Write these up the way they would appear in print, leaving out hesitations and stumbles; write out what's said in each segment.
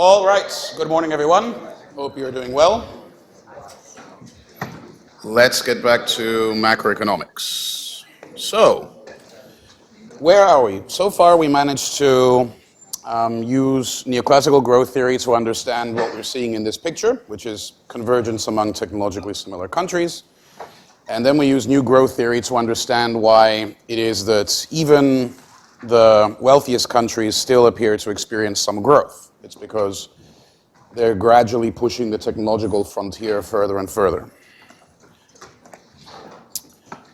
All right, good morning everyone. Hope you're doing well. Let's get back to macroeconomics. So, where are we? So far we managed to use neoclassical growth theory to understand what we're seeing in this picture, which is convergence among technologically similar countries. And then we use new growth theory to understand why it is that even the wealthiest countries still appear to experience some growth. It's because they're gradually pushing the technological frontier further and further.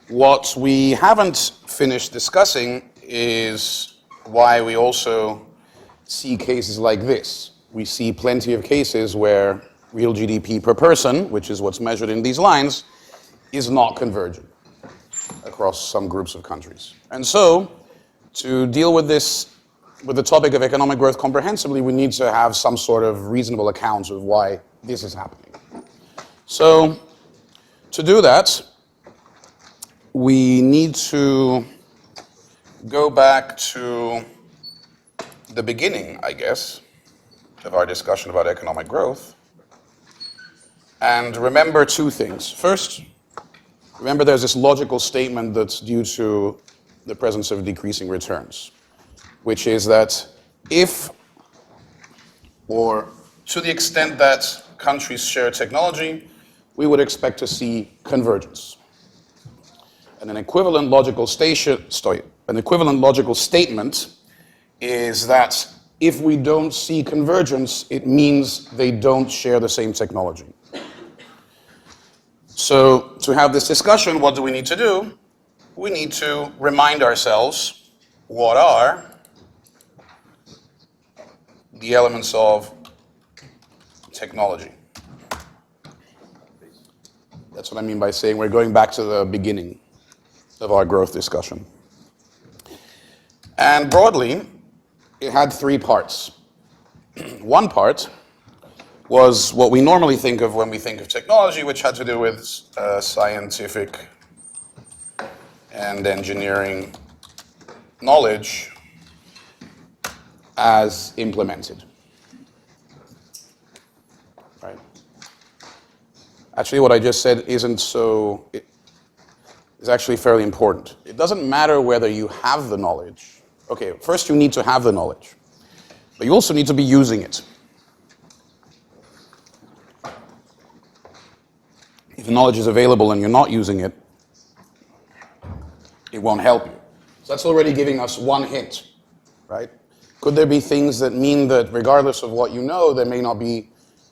What we haven't finished discussing is why we also see cases like this. We see plenty of cases where real GDP per person, which is what's measured in these lines, is not convergent across some groups of countries. And so, to deal with this, with the topic of economic growth comprehensively, we need to have some sort of reasonable account of why this is happening. So, to do that, we need to go back to the beginning, I guess, of our discussion about economic growth, and remember two things. First, remember there's this logical statement that's due to the presence of decreasing returns, which is that if, or to the extent that countries share technology, we would expect to see convergence. And an equivalent logical statement is that if we don't see convergence, it means they don't share the same technology. So to have this discussion, what do we need to do? We need to remind ourselves what are the elements of technology. That's what I mean by saying we're going back to the beginning of our growth discussion. And broadly, it had three parts. One part was what we normally think of when we think of technology, which had to do with scientific and engineering knowledge as implemented. Right? Actually, what I just said isn't so, it's actually fairly important. It doesn't matter whether you have the knowledge. Okay, first you need to have the knowledge, but you also need to be using it. If the knowledge is available and you're not using it, it won't help you. So that's already giving us one hint, right? Could there be things that mean that regardless of what you know, there may not be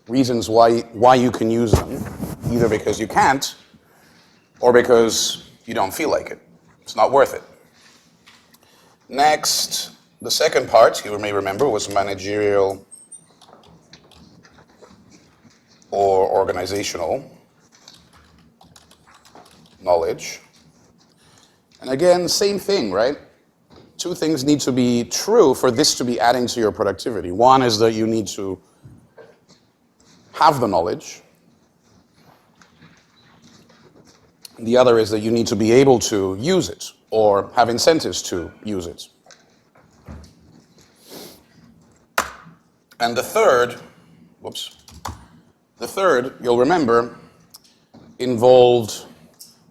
reasons why you can use them, either because you can't or because you don't feel like it. It's not worth it. Next, the second part, you may remember, was managerial or organizational knowledge. And again, same thing, right? Two things need to be true for this to be adding to your productivity. One is that you need to have the knowledge. The other is that you need to be able to use it or have incentives to use it. And the third, you'll remember, involved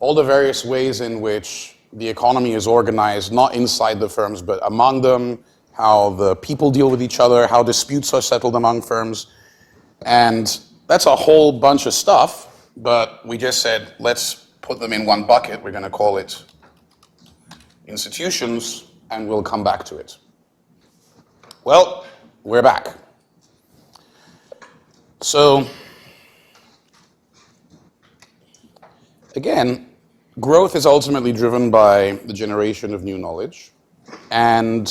all the various ways in which the economy is organized, not inside the firms, but among them, how the people deal with each other, how disputes are settled among firms. And that's a whole bunch of stuff, but we just said, let's put them in one bucket. We're going to call it institutions, and we'll come back to it. Well, we're back. So, again, growth is ultimately driven by the generation of new knowledge. And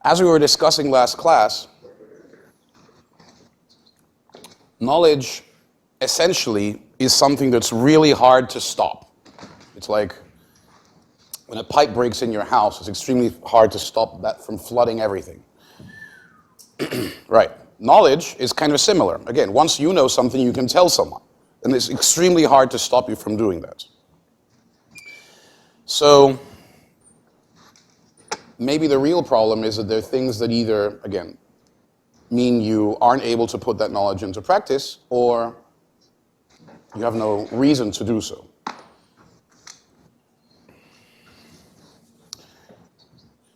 as we were discussing last class, knowledge essentially is something that's really hard to stop. It's like when a pipe breaks in your house, it's extremely hard to stop that from flooding everything. Right. Knowledge is kind of similar. Again, once you know something, you can tell someone. And it's extremely hard to stop you from doing that. So maybe the real problem is that there are things that either, again, mean you aren't able to put that knowledge into practice, or you have no reason to do so.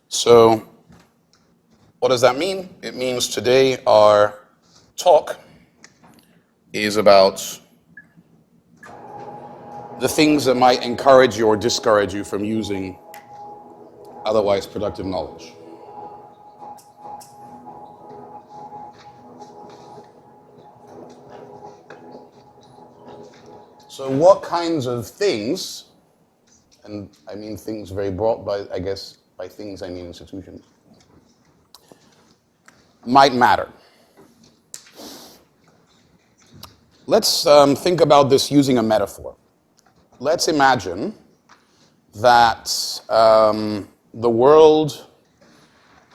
So, what does that mean? It means today our talk is about the things that might encourage you or discourage you from using otherwise productive knowledge. So what kinds of things, and I mean things very broad, but I guess by things I mean institutions, might matter? Let's think about this using a metaphor. Let's imagine that the world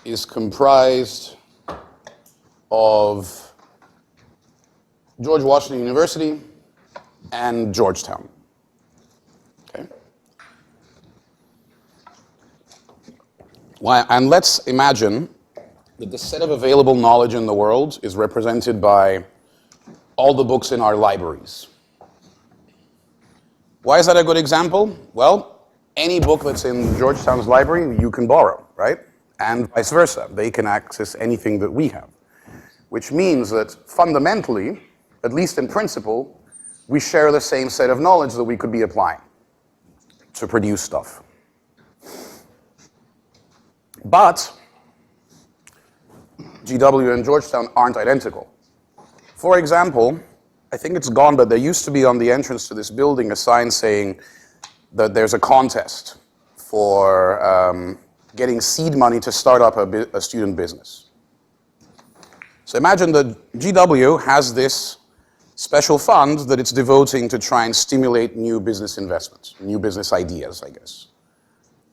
is comprised of George Washington University and Georgetown. Okay? And let's imagine that the set of available knowledge in the world is represented by all the books in our libraries. Why is that a good example? Well, any book that's in Georgetown's library you can borrow, right? And vice versa. They can access anything that we have. Which means that fundamentally, at least in principle, we share the same set of knowledge that we could be applying to produce stuff. But GW and Georgetown aren't identical. For example, I think it's gone, but there used to be on the entrance to this building a sign saying that there's a contest for getting seed money to start up a student business. So imagine that GW has this special fund that it's devoting to try and stimulate new business investments, new business ideas, I guess,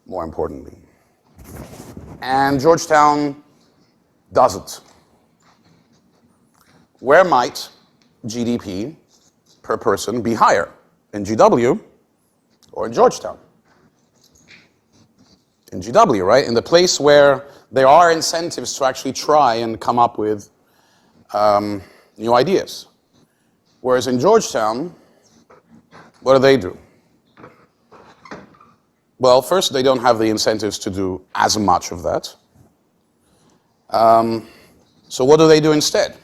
more importantly. And Georgetown doesn't. Where might GDP per person be higher? In GW or in Georgetown? In GW, right? In the place where there are incentives to actually try and come up with new ideas. Whereas in Georgetown, what do? Well, first, they don't have the incentives to do as much of that. So what do they do instead?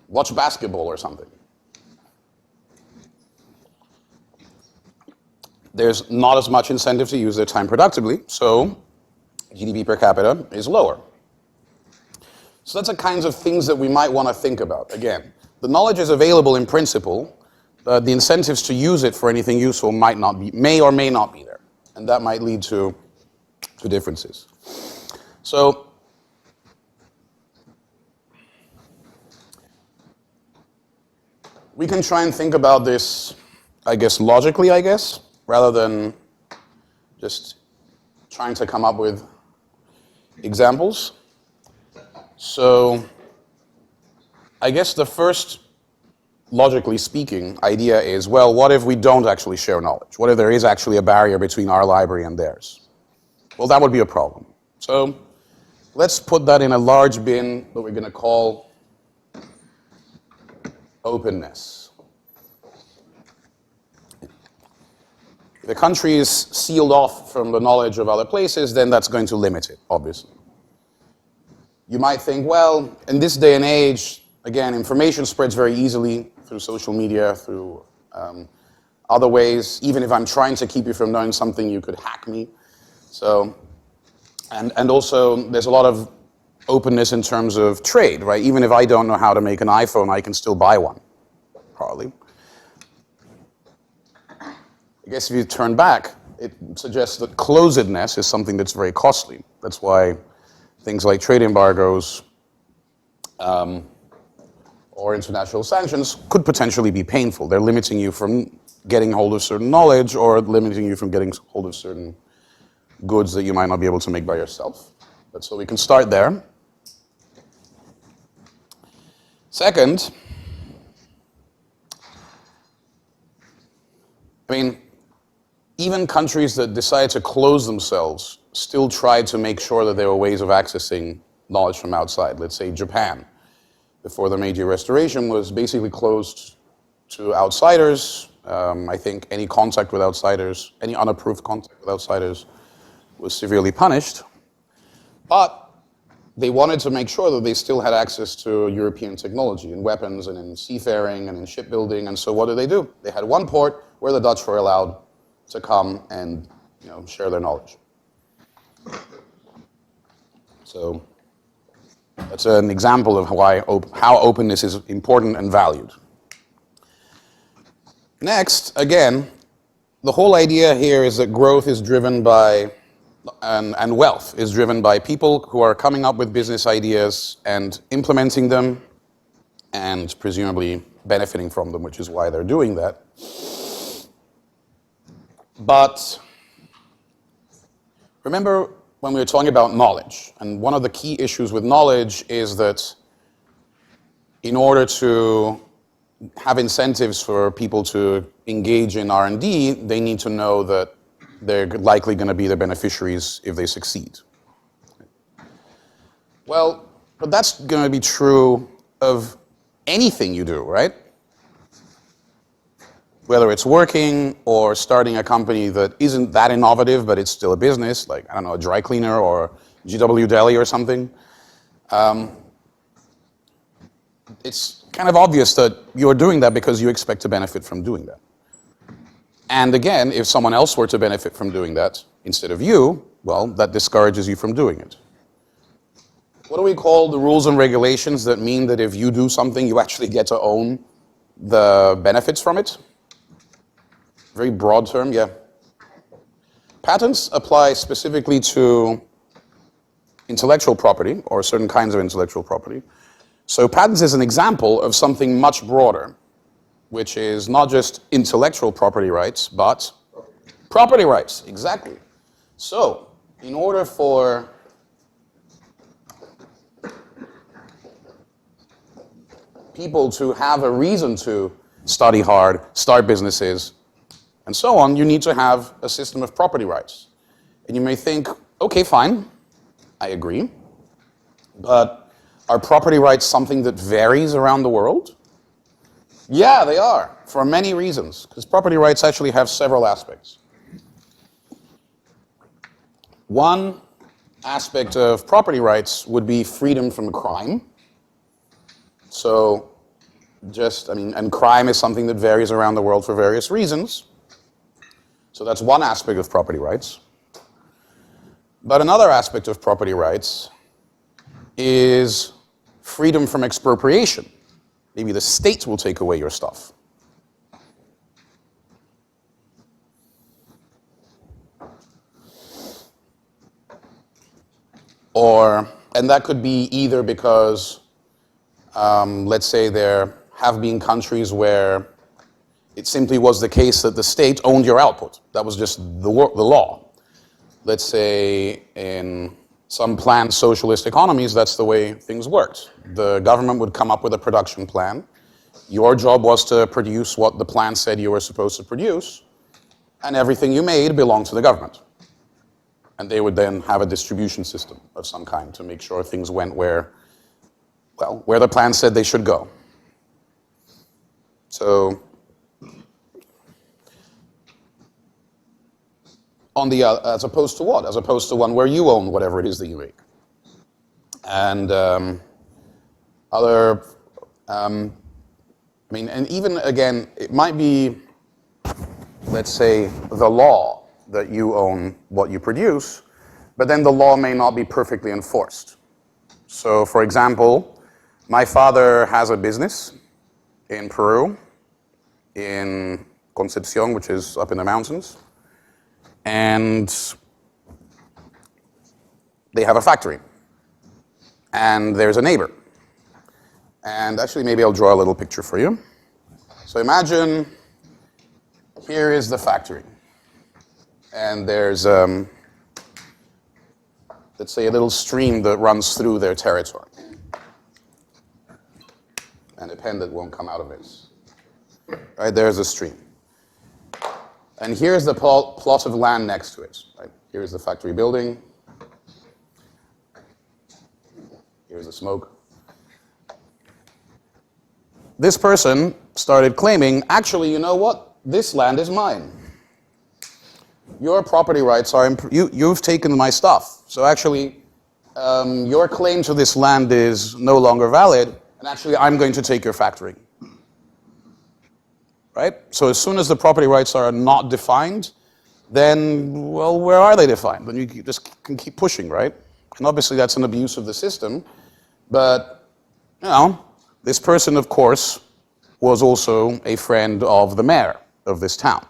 Watch basketball or something. There's not as much incentive to use their time productively, so GDP per capita is lower. So that's the kinds of things that we might want to think about. Again, the knowledge is available in principle, but the incentives to use it for anything useful may or may not be there. And that might lead to differences. So we can try and think about this, I guess, logically, rather than just trying to come up with examples. So I guess the first, logically speaking, idea is, well, what if we don't actually share knowledge? What if there is actually a barrier between our library and theirs? Well, that would be a problem. So let's put that in a large bin that we're going to call openness. If the country is sealed off from the knowledge of other places, then that's going to limit it, obviously. You might think, well, in this day and age, again, information spreads very easily through social media, through other ways. Even if I'm trying to keep you from knowing something, you could hack me. So, and also, there's a lot of openness in terms of trade, right? Even if I don't know how to make an iPhone, I can still buy one, probably. I guess if you turn back, it suggests that closedness is something that's very costly. That's why things like trade embargoes or international sanctions could potentially be painful. They're limiting you from getting hold of certain knowledge or limiting you from getting hold of certain goods that you might not be able to make by yourself. But so we can start there. Second, I mean, even countries that decide to close themselves still tried to make sure that there were ways of accessing knowledge from outside. Let's say Japan, before the Meiji Restoration, was basically closed to outsiders. I think any contact with outsiders, any unapproved contact with outsiders was severely punished. But they wanted to make sure that they still had access to European technology in weapons and in seafaring and in shipbuilding. And so what did? They had one port where the Dutch were allowed to come and share their knowledge. So that's an example of how openness is important and valued. Next, again, the whole idea here is that growth is driven by and wealth is driven by people who are coming up with business ideas and implementing them and presumably benefiting from them, which is why they're doing that. But remember when we were talking about knowledge, and one of the key issues with knowledge is that in order to have incentives for people to engage in R&D, they need to know that they're likely going to be the beneficiaries if they succeed. Well, but that's going to be true of anything you do, right? Whether it's working or starting a company that isn't that innovative, but it's still a business, like, I don't know, a dry cleaner or GW Deli or something. It's kind of obvious that you're doing that because you expect to benefit from doing that. And again, if someone else were to benefit from doing that instead of you, well, that discourages you from doing it. What do we call the rules and regulations that mean that if you do something, you actually get to own the benefits from it? Very broad term, yeah. Patents apply specifically to intellectual property or certain kinds of intellectual property. So patents is an example of something much broader, which is not just intellectual property rights, but property rights, exactly. So, in order for people to have a reason to study hard, start businesses, and so on, you need to have a system of property rights. And you may think, okay, fine, I agree, but are property rights something that varies around the world? Yeah, they are, for many reasons, because property rights actually have several aspects. One aspect of property rights would be freedom from crime. So, and crime is something that varies around the world for various reasons. So that's one aspect of property rights. But another aspect of property rights is freedom from expropriation. Maybe the state will take away your stuff. And that could be either because, let's say there have been countries where it simply was the case that the state owned your output. That was just the law. Let's say in some planned socialist economies, that's the way things worked. The government would come up with a production plan. Your job was to produce what the plan said you were supposed to produce, and everything you made belonged to the government. And they would then have a distribution system of some kind to make sure things went where the plan said they should go. So, as opposed to what? As opposed to one where you own whatever it is that you make. And and even again, it might be, let's say, the law that you own what you produce, but then the law may not be perfectly enforced. So, for example, my father has a business in Peru, in Concepcion, which is up in the mountains, and they have a factory, and there's a neighbor. And actually, maybe I'll draw a little picture for you. So imagine here is the factory, and there's, let's say, a little stream that runs through their territory. And a pen that won't come out of this. Right, there's a stream. And here's the plot of land next to it. Right? Here's the factory building. Here's the smoke. This person started claiming, actually, you know what? This land is mine. Your property rights are, you've taken my stuff. So actually, your claim to this land is no longer valid, and actually I'm going to take your factory. Right? So as soon as the property rights are not defined, then, well, where are they defined? Then you just can keep pushing, right? And obviously that's an abuse of the system, but, you know, this person, of course, was also a friend of the mayor of this town.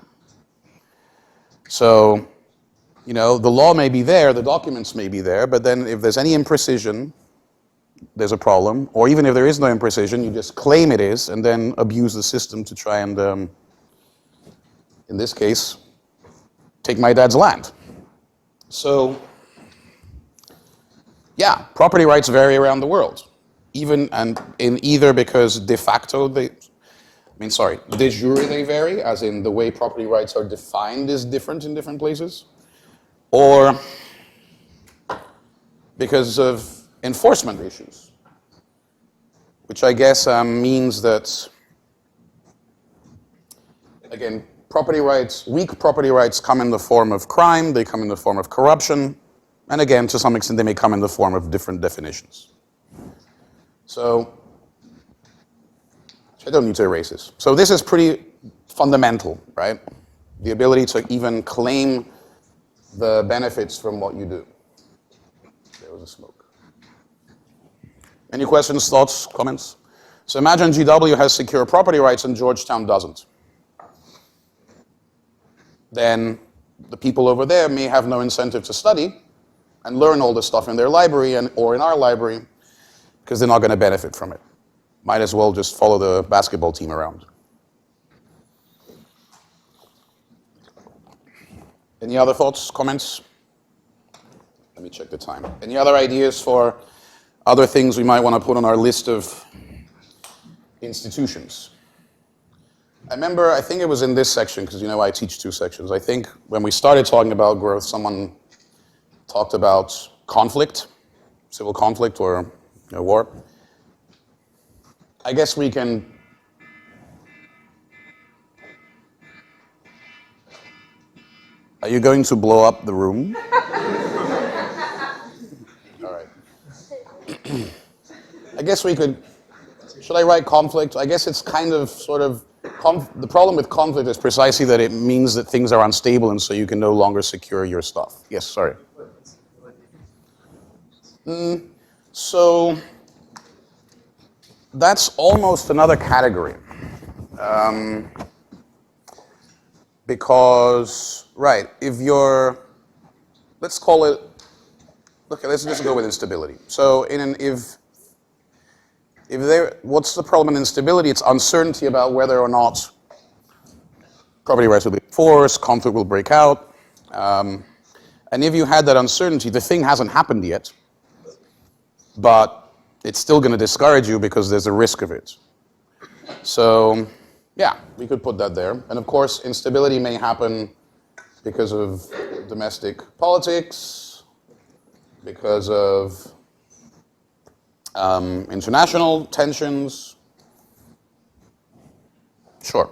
So, you know, the law may be there, the documents may be there, but then if there's any imprecision, there's a problem. Or even if there is no imprecision, you just claim it is and then abuse the system to try and, in this case, take my dad's land. So, yeah, property rights vary around the world. Even and in either because de facto de jure they vary, as in the way property rights are defined is different in different places, or because of enforcement issues, which I guess means that, again, property rights, weak property rights come in the form of crime, they come in the form of corruption, and again, to some extent, they may come in the form of different definitions. So, I don't need to erase this. So this is pretty fundamental, right? The ability to even claim the benefits from what you do. There was a smoke. Any questions, thoughts, comments? So imagine GW has secure property rights and Georgetown doesn't. Then the people over there may have no incentive to study and learn all this stuff in their library or in our library because they're not going to benefit from it. Might as well just follow the basketball team around. Any other thoughts, comments? Let me check the time. Any other ideas for other things we might want to put on our list of institutions? I remember, I think it was in this section, because you know I teach two sections. I think when we started talking about growth, someone talked about conflict, civil conflict or war. I guess we can Are you going to blow up the room? All right. I guess we could, should I write conflict? I guess it's kind of sort of, the problem with conflict is precisely that it means that things are unstable and so you can no longer secure your stuff. Yes, sorry. So that's almost another category. Because, right, if you're, let's call it, okay, let's just go with instability. So what's the problem in instability? It's uncertainty about whether or not property rights will be enforced, conflict will break out. And if you had that uncertainty, the thing hasn't happened yet, but it's still going to discourage you because there's a risk of it. So, yeah, we could put that there. And of course, instability may happen because of domestic politics, because of international tensions. Sure.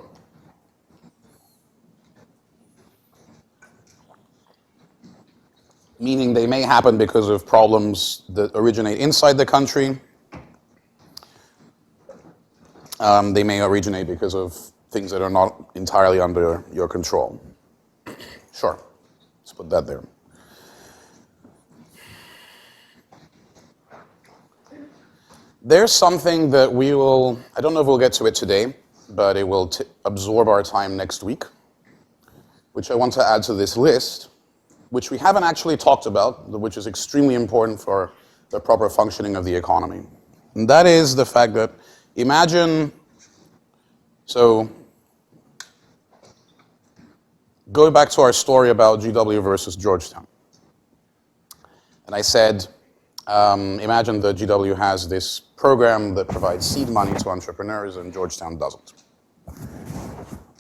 Meaning they may happen because of problems that originate inside the country. They may originate because of things that are not entirely under your control. Sure, let's put that there. There's something that we will, I don't know if we'll get to it today, but it will absorb our time next week, which I want to add to this list, which we haven't actually talked about, which is extremely important for the proper functioning of the economy. And that is the fact that imagine, so go back to our story about GW versus Georgetown. And I said, imagine that GW has this program that provides seed money to entrepreneurs and Georgetown doesn't.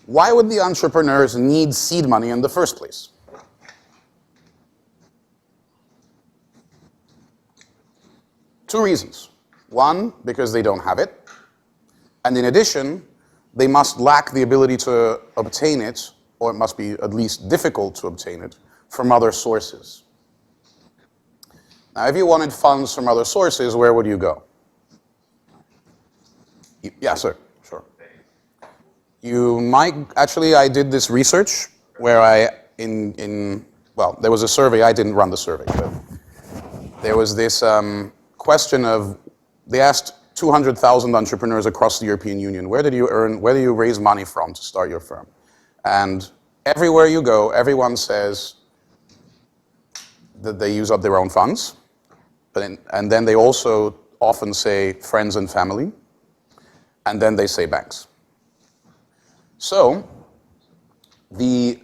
Why would the entrepreneurs need seed money in the first place? Two reasons. One, because they don't have it. And in addition, they must lack the ability to obtain it, or it must be at least difficult to obtain it, from other sources. Now, if you wanted funds from other sources, where would you go? Yeah, sir. Sure. You might, actually, I did this research where there was a survey. I didn't run the survey, but there was this question of, they asked 200,000 entrepreneurs across the European Union, where do you raise money from to start your firm? And everywhere you go, everyone says that they use up their own funds, and then they also often say friends and family, and then they say banks. So, the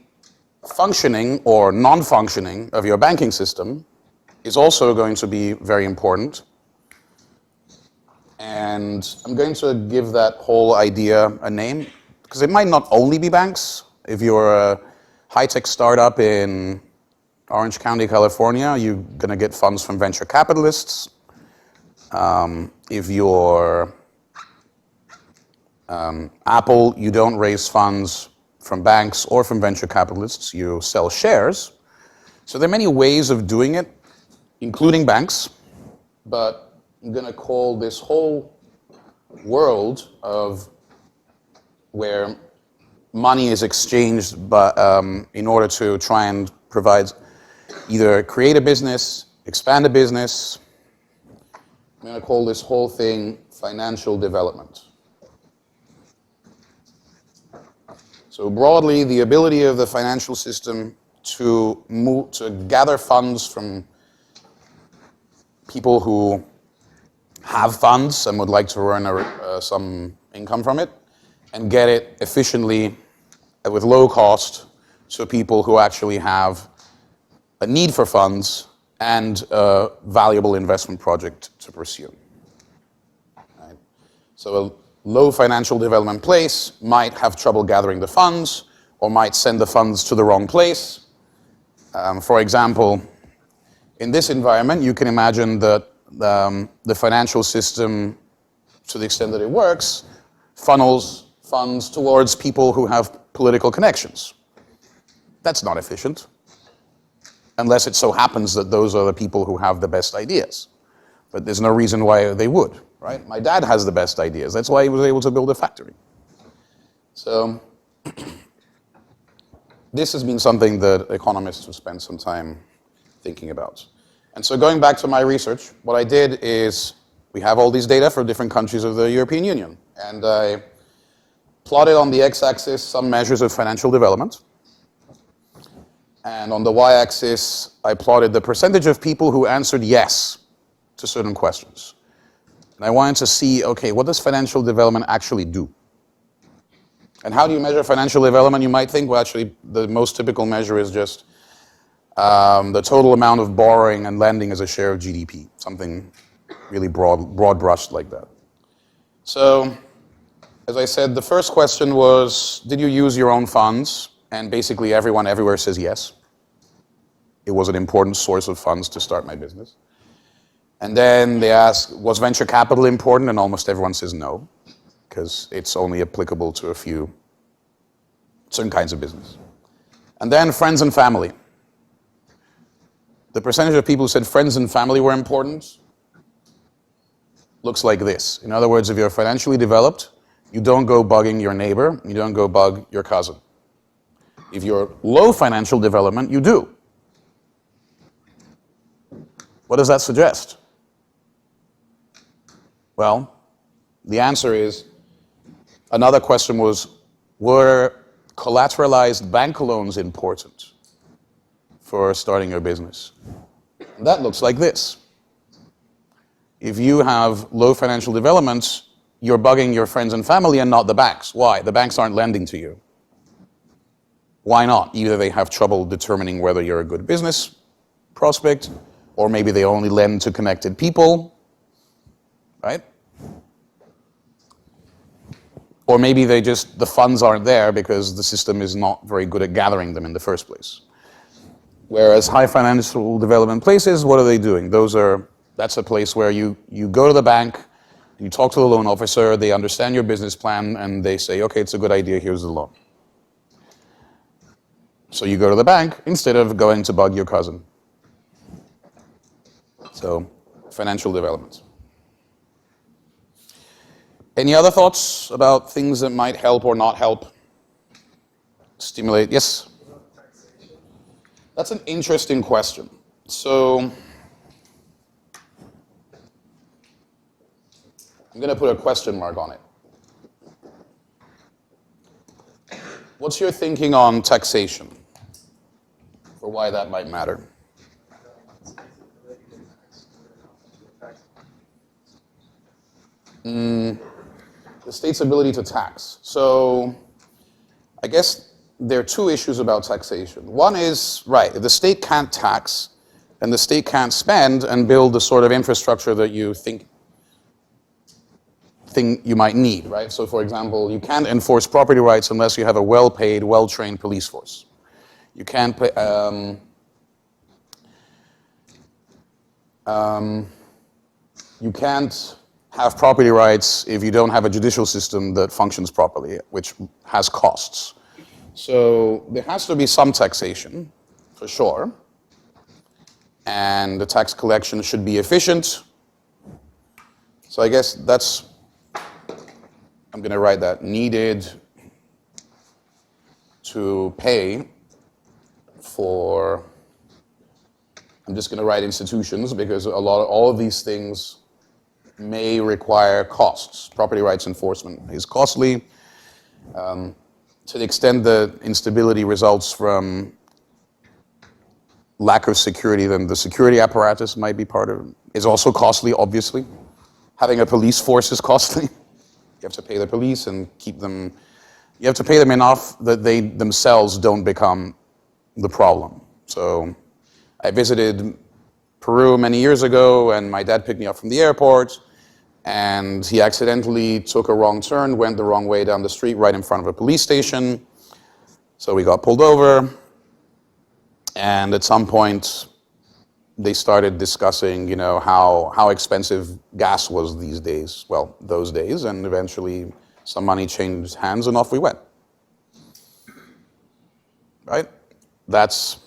functioning or non-functioning of your banking system is also going to be very important. And I'm going to give that whole idea a name, because it might not only be banks. If you're a high-tech startup in Orange County, California, you're going to get funds from venture capitalists. If you're Apple, you don't raise funds from banks or from venture capitalists. You sell shares. So there are many ways of doing it, including banks, but I'm going to call this whole world of where money is exchanged in order to try and provide, either create a business, expand a business. I'm going to call this whole thing financial development. So broadly, the ability of the financial system to gather funds from people who have funds and would like to earn some income from it, and get it efficiently with low cost to people who actually have a need for funds and a valuable investment project to pursue. Right? So a low financial development place might have trouble gathering the funds, or might send the funds to the wrong place. For example, in this environment, you can imagine that the financial system, to the extent that it works, funnels funds towards people who have political connections. That's not efficient, unless it so happens that those are the people who have the best ideas. But there's no reason why they would, right? My dad has the best ideas. That's why he was able to build a factory. So this has been something that economists have spent some time thinking about. And so going back to my research, what I did is, we have all these data for different countries of the European Union. And I plotted on the x-axis some measures of financial development. And on the y-axis, I plotted the percentage of people who answered yes to certain questions. And I wanted to see, okay, what does financial development actually do? And how do you measure financial development? You might think, well, actually, the most typical measure is just the total amount of borrowing and lending as a share of GDP, something really broad-brushed like that. So, as I said, the first question was, did you use your own funds? And basically everyone everywhere says yes. It was an important source of funds to start my business. And then they ask, was venture capital important? And almost everyone says no, because it's only applicable to a few certain kinds of business. And then friends and family. The percentage of people who said friends and family were important looks like this. In other words, if you're financially developed, you don't go bugging your neighbor, you don't go bug your cousin. If you're low financial development, you do. What does that suggest? Well, the answer is, another question was, were collateralized bank loans important for starting your business? And that looks like this. If you have low financial development, you're bugging your friends and family and not the banks. Why? The banks aren't lending to you. Why not? Either they have trouble determining whether you're a good business prospect, or maybe they only lend to connected people, right? Or maybe the funds aren't there because the system is not very good at gathering them in the first place. Whereas high financial development places, what are they doing? Those are That's a place where you go to the bank, you talk to the loan officer, they understand your business plan, and they say, okay, it's a good idea, here's the loan. So you go to the bank instead of going to bug your cousin. So, financial development. Any other thoughts about things that might help or not help? Stimulate, yes? That's an interesting question. So, I'm going to put a question mark on it. What's your thinking on taxation? Or why that might matter? The state's ability to tax. So, I guess there are two issues about taxation. One is, right, if the state can't tax, and the state can't spend and build the sort of infrastructure that you think you might need, right? So, for example, you can't enforce property rights unless you have a well-paid, well-trained police force. You can't pay, you can't have property rights if you don't have a judicial system that functions properly, which has costs. So there has to be some taxation, for sure, and the tax collection should be efficient. So I guess that's, I'm going to write that, needed to pay for, I'm just going to write institutions because all of these things may require costs. Property rights enforcement is costly. To the extent that instability results from lack of security, then the security apparatus might be part of it. Is also costly, obviously. Having a police force is costly. You have to pay the police and keep them, you have to pay them enough that they themselves don't become the problem. So I visited Peru many years ago, and my dad picked me up from the airport, and he accidentally took a wrong turn, went the wrong way down the street right in front of a police station. So we got pulled over, and at some point they started discussing, you know, how expensive gas was these days, well, those days, and eventually some money changed hands and off we went. Right? That's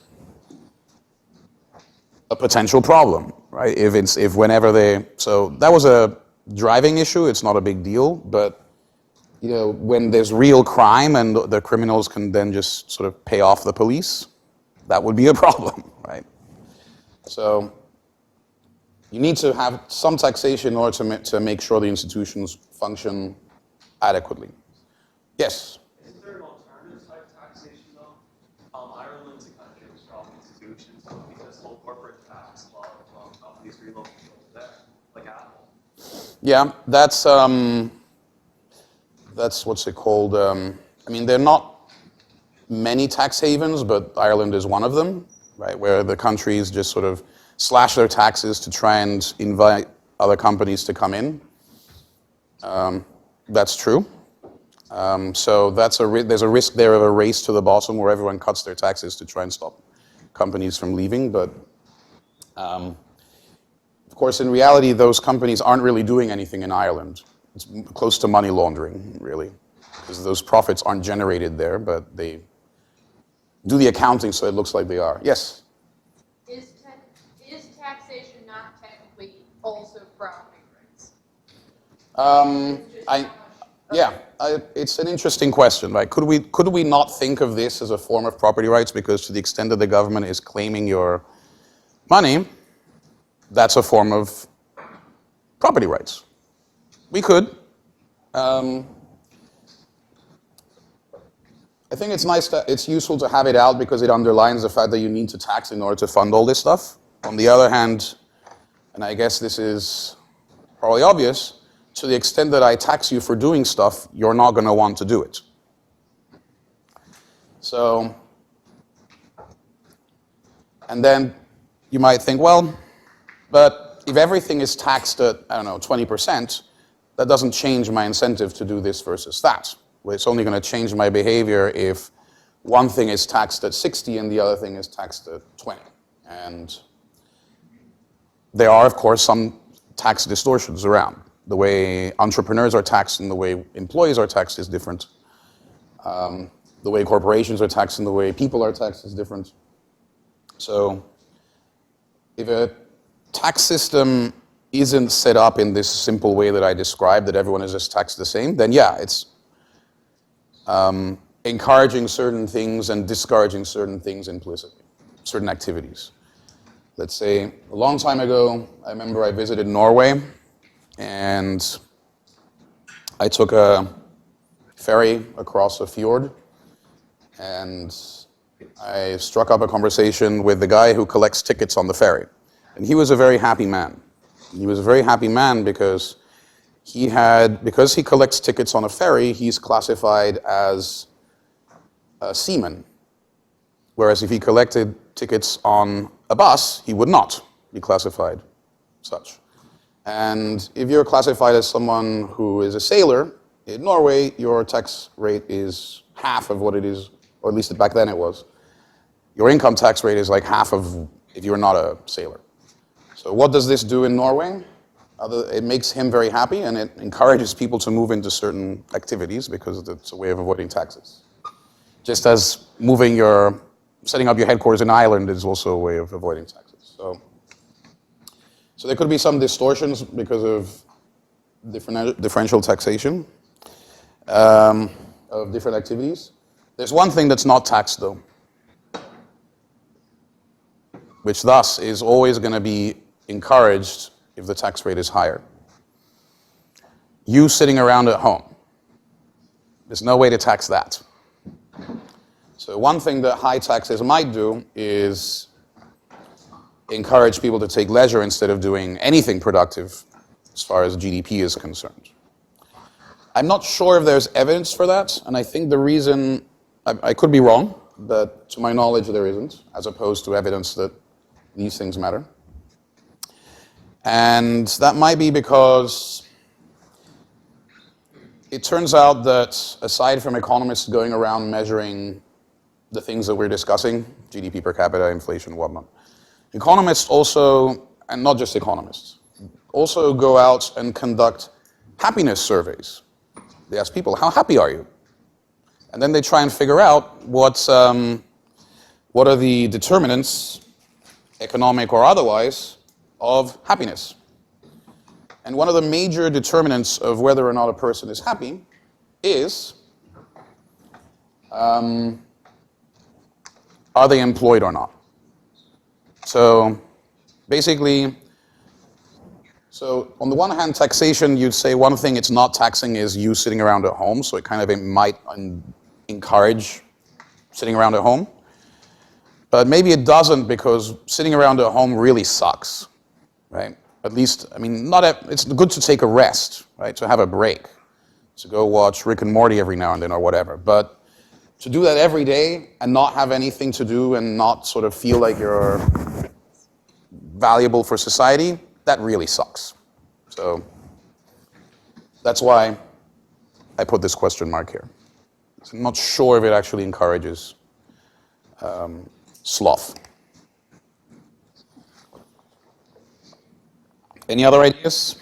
a potential problem, right? If whenever they, so that was a driving issue, it's not a big deal, but you know, when there's real crime and the criminals can then just sort of pay off the police, that would be a problem, right? So you need to have some taxation in order to make sure the institutions function adequately. Yes? Isn't there an alternative type of taxation though? Ireland's a country with strong institutions because whole corporate tax law companies relocate there, like Apple. Yeah, that's what's it called? I mean, there are not many tax havens, but Ireland is one of them, right? Where the countries just sort of slash their taxes to try and invite other companies to come in. That's true. So there's a risk there of a race to the bottom where everyone cuts their taxes to try and stop companies from leaving. But of course, in reality, those companies aren't really doing anything in Ireland. It's close to money laundering, really, because those profits aren't generated there, but they do the accounting so it looks like they are. Yes? Is taxation not technically also property rights? It's an interesting question, right? Could we not think of this as a form of property rights? Because to the extent that the government is claiming your money, that's a form of property rights. We could. I think it's useful to have it out because it underlines the fact that you need to tax in order to fund all this stuff. On the other hand, and I guess this is probably obvious, to the extent that I tax you for doing stuff, you're not going to want to do it. So, and then you might think, well, but if everything is taxed at, I don't know, 20%, that doesn't change my incentive to do this versus that. Well, it's only going to change my behavior if one thing is taxed at 60 and the other thing is taxed at 20. And there are, of course, some tax distortions around. The way entrepreneurs are taxed and the way employees are taxed is different. The way corporations are taxed and the way people are taxed is different. So if a tax system isn't set up in this simple way that I described, that everyone is just taxed the same, then yeah, it's encouraging certain things and discouraging certain things implicitly, certain activities. Let's say a long time ago, I remember I visited Norway and I took a ferry across a fjord and I struck up a conversation with the guy who collects tickets on the ferry. And he was a very happy man. He was a very happy man because because he collects tickets on a ferry, he's classified as a seaman. Whereas if he collected tickets on a bus, he would not be classified such. And if you're classified as someone who is a sailor, in Norway, your tax rate is half of what it is, or at least back then it was. Your income tax rate is like half of if you're not a sailor. So what does this do in Norway? It makes him very happy and it encourages people to move into certain activities because it's a way of avoiding taxes. Just as setting up your headquarters in Ireland is also a way of avoiding taxes. So there could be some distortions because of differential taxation of different activities. There's one thing that's not taxed though, which thus is always going to be encouraged if the tax rate is higher. You sitting around at home, there's no way to tax that. So one thing that high taxes might do is encourage people to take leisure instead of doing anything productive as far as GDP is concerned. I'm not sure if there's evidence for that, and I think the reason, I could be wrong, but to my knowledge there isn't, as opposed to evidence that these things matter. And that might be because it turns out that aside from economists going around measuring the things that we're discussing, GDP per capita, inflation, whatnot, economists also, and not just economists, also go out and conduct happiness surveys. They ask people, how happy are you? And then they try and figure out what are the determinants, economic or otherwise, of happiness. And one of the major determinants of whether or not a person is happy is, are they employed or not? So basically, on the one hand, taxation, you'd say one thing it's not taxing is you sitting around at home, so it kind of might encourage sitting around at home. But maybe it doesn't because sitting around at home really sucks, right? At least, it's good to take a rest, right? To have a break, to go watch Rick and Morty every now and then or whatever. But to do that every day and not have anything to do and not sort of feel like you're valuable for society, that really sucks. So that's why I put this question mark here. I'm not sure if it actually encourages sloth. Any other ideas?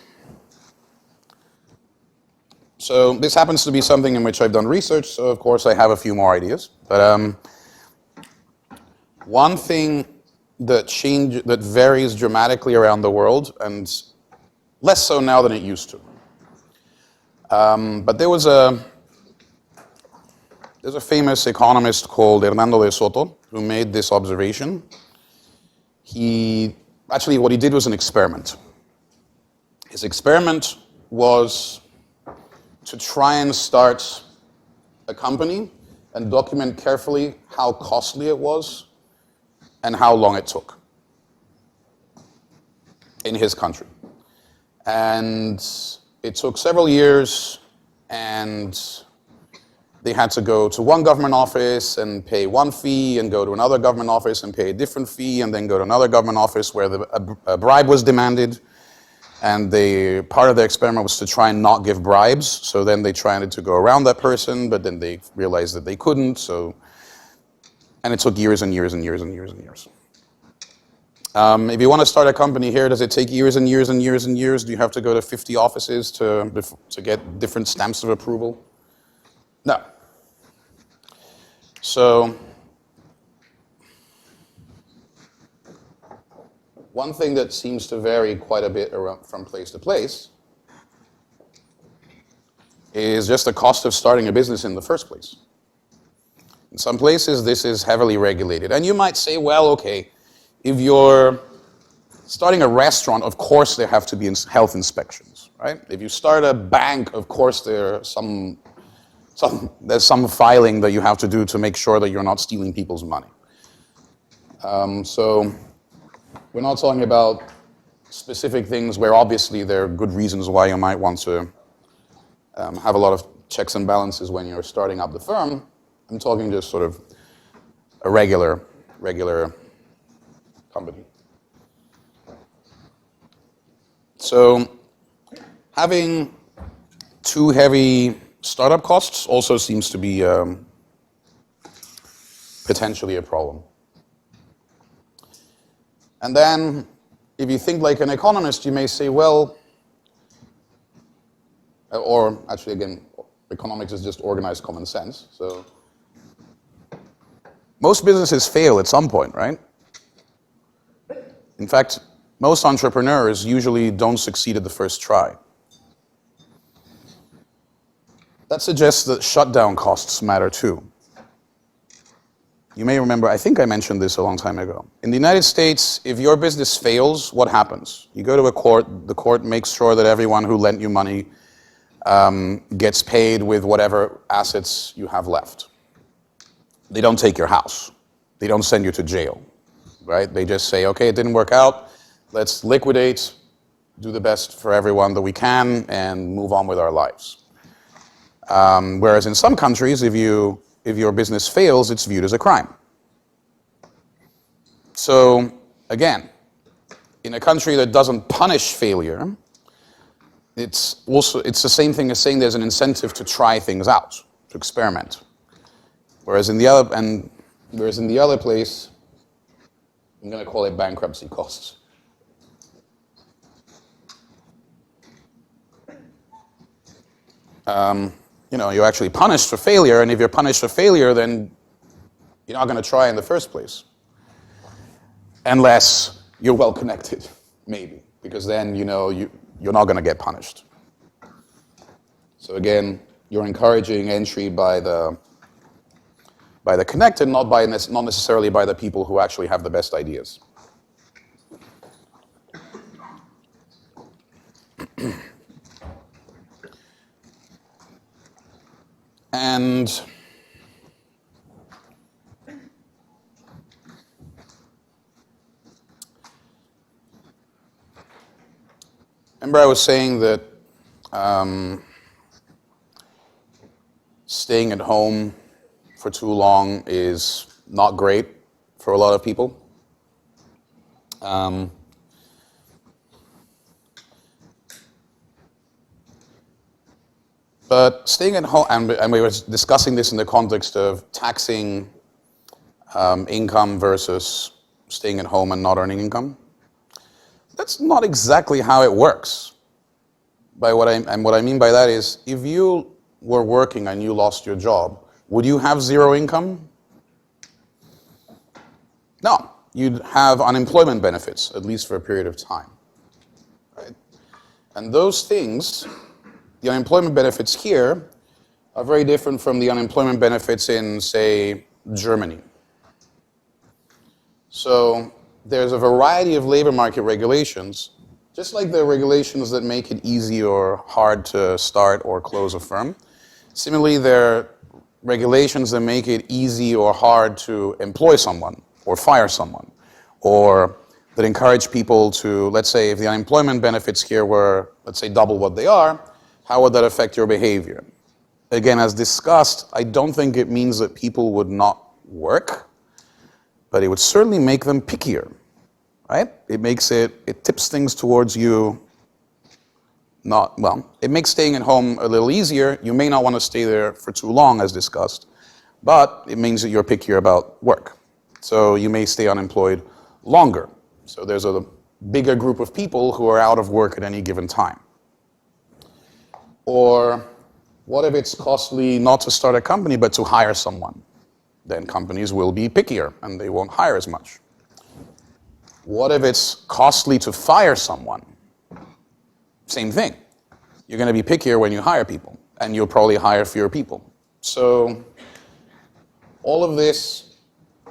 So this happens to be something in which I've done research, so of course I have a few more ideas. But one thing that varies dramatically around the world, and less so now than it used to. But there's a famous economist called Hernando de Soto who made this observation. What he did was an experiment. His experiment was to try and start a company and document carefully how costly it was and how long it took in his country. And it took several years, and they had to go to one government office and pay one fee, and go to another government office and pay a different fee, and then go to another government office where a bribe was demanded. And part of the experiment was to try and not give bribes. So then they tried to go around that person, but then they realized that they couldn't. And it took years and years and years and years and years. If you want to start a company here, does it take years and years and years and years? Do you have to go to 50 offices to get different stamps of approval? No. So one thing that seems to vary quite a bit from place to place is just the cost of starting a business in the first place. In some places, this is heavily regulated. And you might say, well, okay, if you're starting a restaurant, of course there have to be health inspections, right? If you start a bank, of course there's some filing that you have to do to make sure that you're not stealing people's money. So we're not talking about specific things where obviously there are good reasons why you might want to have a lot of checks and balances when you're starting up the firm. I'm talking just sort of a regular company. So having too heavy startup costs also seems to be potentially a problem. And then if you think like an economist, you may say, well, or actually again, economics is just organized common sense. So most businesses fail at some point, right? In fact, most entrepreneurs usually don't succeed at the first try. That suggests that shutdown costs matter too. You may remember, I think I mentioned this a long time ago. In the United States, if your business fails, what happens? You go to a court, the court makes sure that everyone who lent you money gets paid with whatever assets you have left. They don't take your house. They don't send you to jail, right? They just say, okay, it didn't work out. Let's liquidate, do the best for everyone that we can, and move on with our lives. Whereas in some countries, if your business fails, it's viewed as a crime. So again, in a country that doesn't punish failure, it's the same thing as saying there's an incentive to try things out, to experiment. Whereas in the other place, I'm going to call it bankruptcy costs. You're actually punished for failure, and if you're punished for failure, then you're not going to try in the first place. Unless you're well connected, maybe, because then you're not going to get punished. So again, you're encouraging entry by the connected, not necessarily by the people who actually have the best ideas. And remember I was saying that staying at home for too long is not great for a lot of people. But staying at home, and we were discussing this in the context of taxing income versus staying at home and not earning income. That's not exactly how it works. What I mean by that is, if you were working and you lost your job, would you have zero income? No, you'd have unemployment benefits, at least for a period of time. Right? And those things, the unemployment benefits here, are very different from the unemployment benefits in, say, Germany. So there's a variety of labor market regulations, just like the regulations that make it easy or hard to start or close a firm. Similarly, there are regulations that make it easy or hard to employ someone or fire someone, or that encourage people to, let's say, if the unemployment benefits here were, let's say, double what they are, how would that affect your behavior? Again, as discussed, I don't think it means that people would not work, but it would certainly make them pickier, right? It tips things towards you it makes staying at home a little easier. You may not want to stay there for too long, as discussed, but it means that you're pickier about work. So you may stay unemployed longer. So there's a bigger group of people who are out of work at any given time. Or what if it's costly not to start a company but to hire someone? Then companies will be pickier and they won't hire as much. What if it's costly to fire someone? Same thing. You're going to be pickier when you hire people, and you'll probably hire fewer people. So all of this,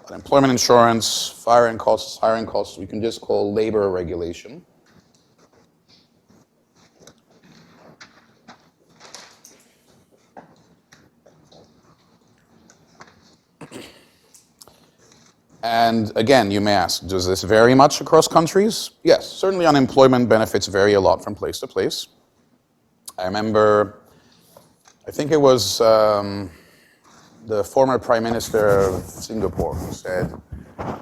unemployment insurance, firing costs, hiring costs, we can just call labor regulation. And again, you may ask, does this vary much across countries? Yes, certainly unemployment benefits vary a lot from place to place. I remember, I think it was the former Prime Minister of Singapore who said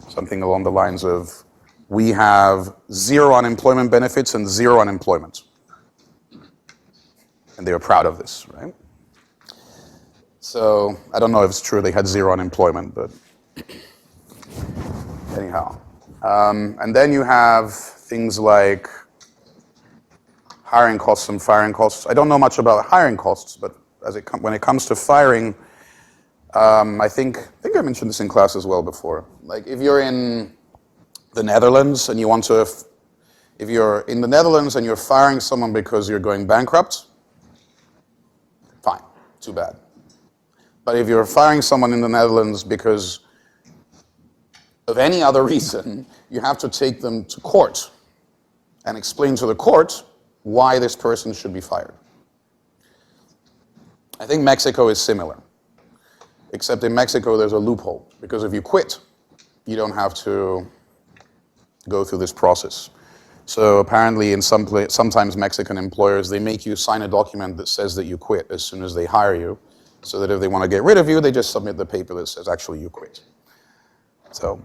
something along the lines of, we have 0 unemployment benefits and 0 unemployment. And they were proud of this, right? So I don't know if it's true they had 0 unemployment, but anyhow. And then you have things like hiring costs and firing costs. I don't know much about hiring costs, but when it comes to firing, I think I mentioned this in class as well before. Like if you're in the Netherlands and you want to, if you're in the Netherlands and you're firing someone because you're going bankrupt, fine, too bad. But if you're firing someone in the Netherlands because of any other reason, you have to take them to court and explain to the court why this person should be fired. I think Mexico is similar, except in Mexico there's a loophole, because if you quit, you don't have to go through this process. So apparently sometimes Mexican employers, they make you sign a document that says that you quit as soon as they hire you, so that if they want to get rid of you, they just submit the paper that says actually you quit. So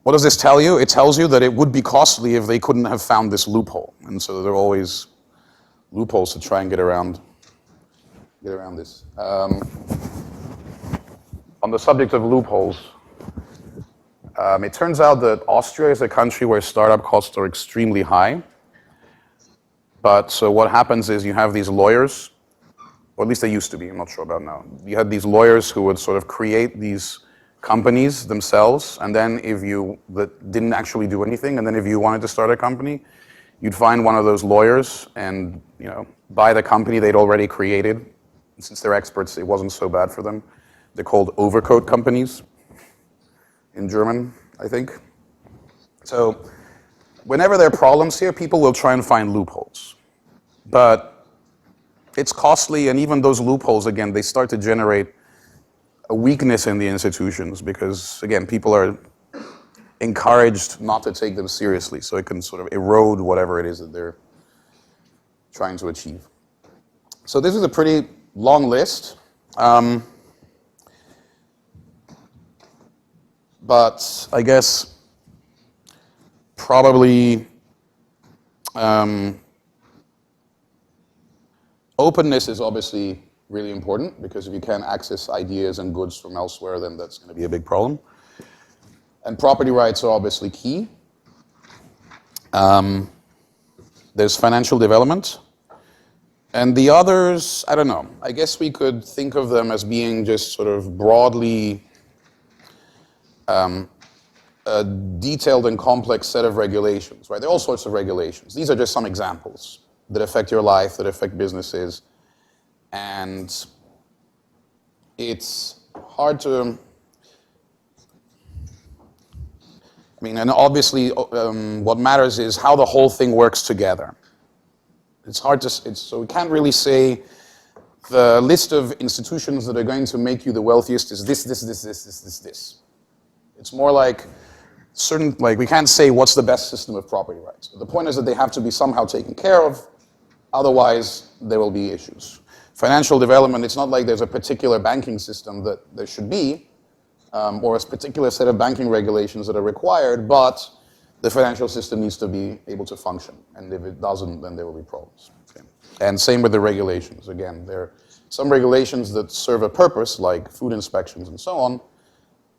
what does this tell you? It tells you that it would be costly if they couldn't have found this loophole. And so there are always loopholes to try and get around this. On the subject of loopholes, it turns out that Austria is a country where startup costs are extremely high. But so what happens is you have these lawyers, or at least they used to be, I'm not sure about now. You had these lawyers who would sort of create these companies themselves, and then that didn't actually do anything, and then if you wanted to start a company, you'd find one of those lawyers and buy the company they'd already created. And since they're experts, it wasn't so bad for them. They're called overcoat companies in German, I think. So whenever there are problems here, people will try and find loopholes. But it's costly, and even those loopholes, again, they start to generate a weakness in the institutions because, again, people are encouraged not to take them seriously, so it can sort of erode whatever it is that they're trying to achieve. So this is a pretty long list, but I guess probably openness is obviously really important, because if you can't access ideas and goods from elsewhere, then that's going to be a big problem. And property rights are obviously key. There's financial development. And the others, I don't know. I guess we could think of them as being just sort of broadly a detailed and complex set of regulations, right? There are all sorts of regulations. These are just some examples that affect your life, that affect businesses. And it's hard to, and obviously what matters is how the whole thing works together. It's hard to, so we can't really say the list of institutions that are going to make you the wealthiest is this. It's more like we can't say what's the best system of property rights. The point is that they have to be somehow taken care of, otherwise there will be issues. Financial development, it's not like there's a particular banking system that there should be, or a particular set of banking regulations that are required, but the financial system needs to be able to function. And if it doesn't, then there will be problems. Okay. And same with the regulations. Again, there are some regulations that serve a purpose, like food inspections and so on,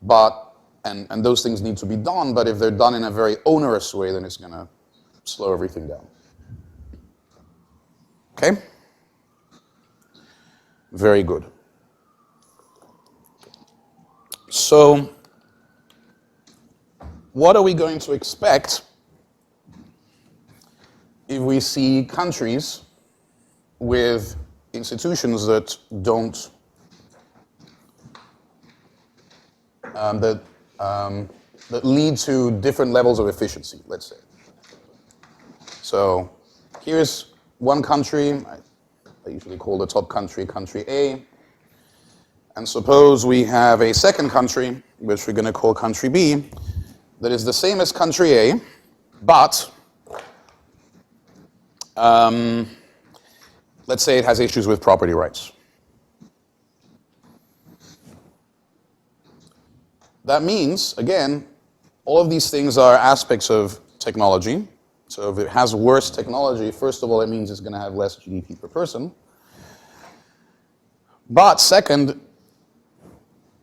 but And those things need to be done, but if they're done in a very onerous way, then it's going to slow everything down. Okay? Very good. So, what are we going to expect if we see countries with institutions that don't that lead to different levels of efficiency, let's say. So here's one country, I usually call the top country, country A. And suppose we have a second country, which we're going to call country B, that is the same as country A, but let's say it has issues with property rights. That means, again, all of these things are aspects of technology. So if it has worse technology, first of all, it means it's going to have less GDP per person. But second,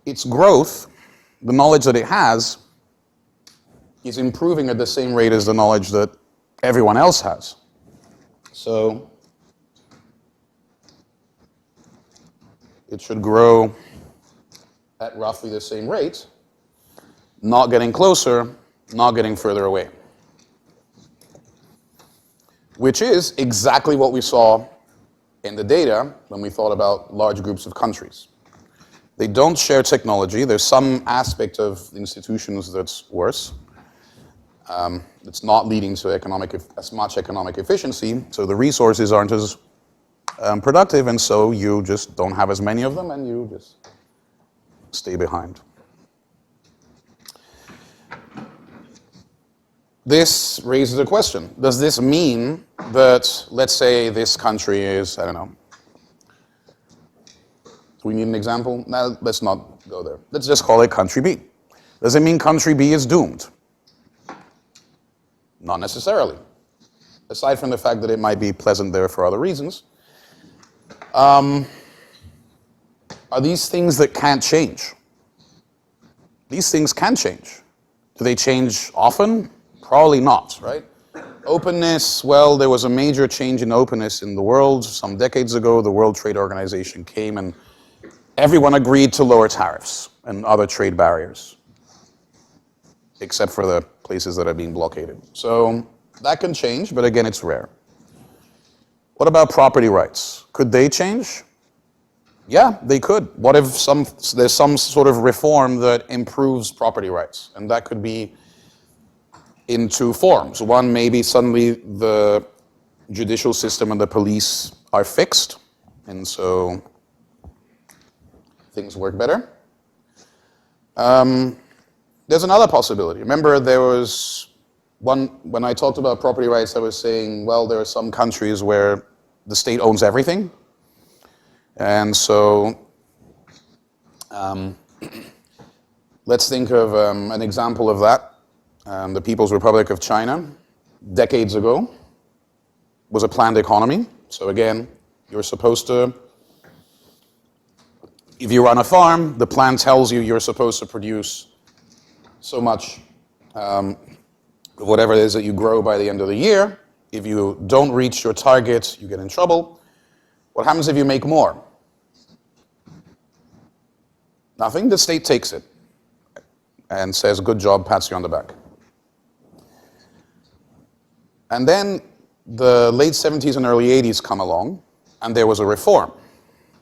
its growth, the knowledge that it has, is improving at the same rate as the knowledge that everyone else has. So it should grow at roughly the same rate, not getting closer, not getting further away. Which is exactly what we saw in the data when we thought about large groups of countries. They don't share technology. There's some aspect of institutions that's worse. It's not leading to as much economic efficiency, so the resources aren't as productive, and so you just don't have as many of them, and you just stay behind. This raises a question. Does this mean that, let's say this country is, I don't know, do we need an example? No, let's not go there. Let's just call it country B. Does it mean country B is doomed? Not necessarily. Aside from the fact that it might be pleasant there for other reasons. Are these things that can't change? These things can change. Do they change often? Probably not, right? Openness, well, there was a major change in openness in the world some decades ago. The World Trade Organization came and everyone agreed to lower tariffs and other trade barriers, except for the places that are being blockaded. So that can change, but again, it's rare. What about property rights? Could they change? Yeah, they could. What if there's some sort of reform that improves property rights? And that could be in two forms. One, maybe suddenly the judicial system and the police are fixed, and so things work better. There's another possibility. Remember, there was one, when I talked about property rights, I was saying, well, there are some countries where the state owns everything. And so let's think of an example of that. The People's Republic of China, decades ago, was a planned economy. So again, you're supposed to, if you run a farm, the plan tells you you're supposed to produce so much of whatever it is that you grow by the end of the year. If you don't reach your target, you get in trouble. What happens if you make more? Nothing. The state takes it and says, good job, pats you on the back. And then the late 70s and early 80s come along, and there was a reform.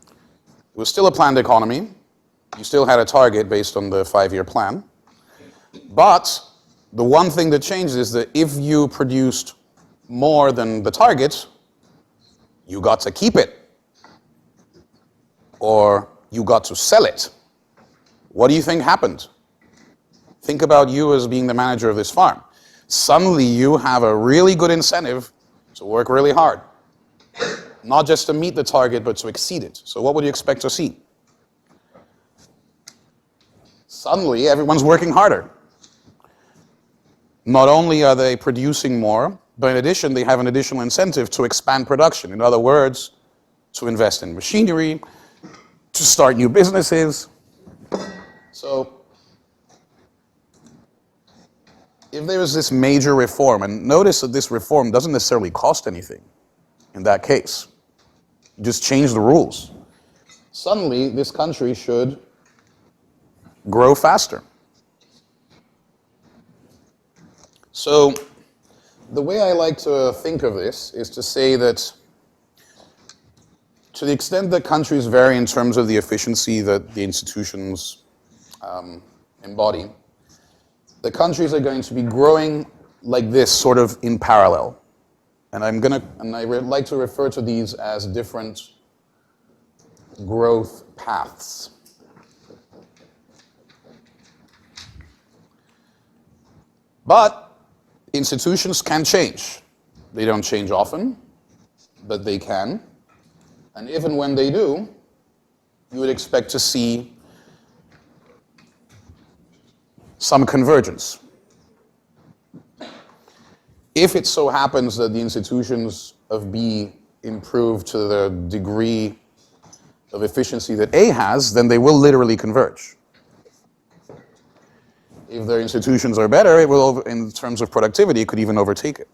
It was still a planned economy. You still had a target based on the 5-year plan. But the one thing that changed is that if you produced more than the target, you got to keep it. Or you got to sell it. What do you think happened? Think about you as being the manager of this farm. Suddenly you have a really good incentive to work really hard. Not just to meet the target, but to exceed it. So what would you expect to see? Suddenly everyone's working harder. Not only are they producing more, but in addition, they have an additional incentive to expand production. In other words, to invest in machinery, to start new businesses. So if there is this major reform, and notice that this reform doesn't necessarily cost anything in that case, just change the rules. Suddenly, this country should grow faster. So, the way I like to think of this is to say that to the extent that countries vary in terms of the efficiency that the institutions embody, the countries are going to be growing like this, sort of in parallel. And I like to refer to these as different growth paths. But institutions can change. They don't change often, but they can. And even when they do, you would expect to see some convergence. If it so happens that the institutions of B improve to the degree of efficiency that A has, then they will literally converge. If their institutions are better, it will, in terms of productivity, it could even overtake it.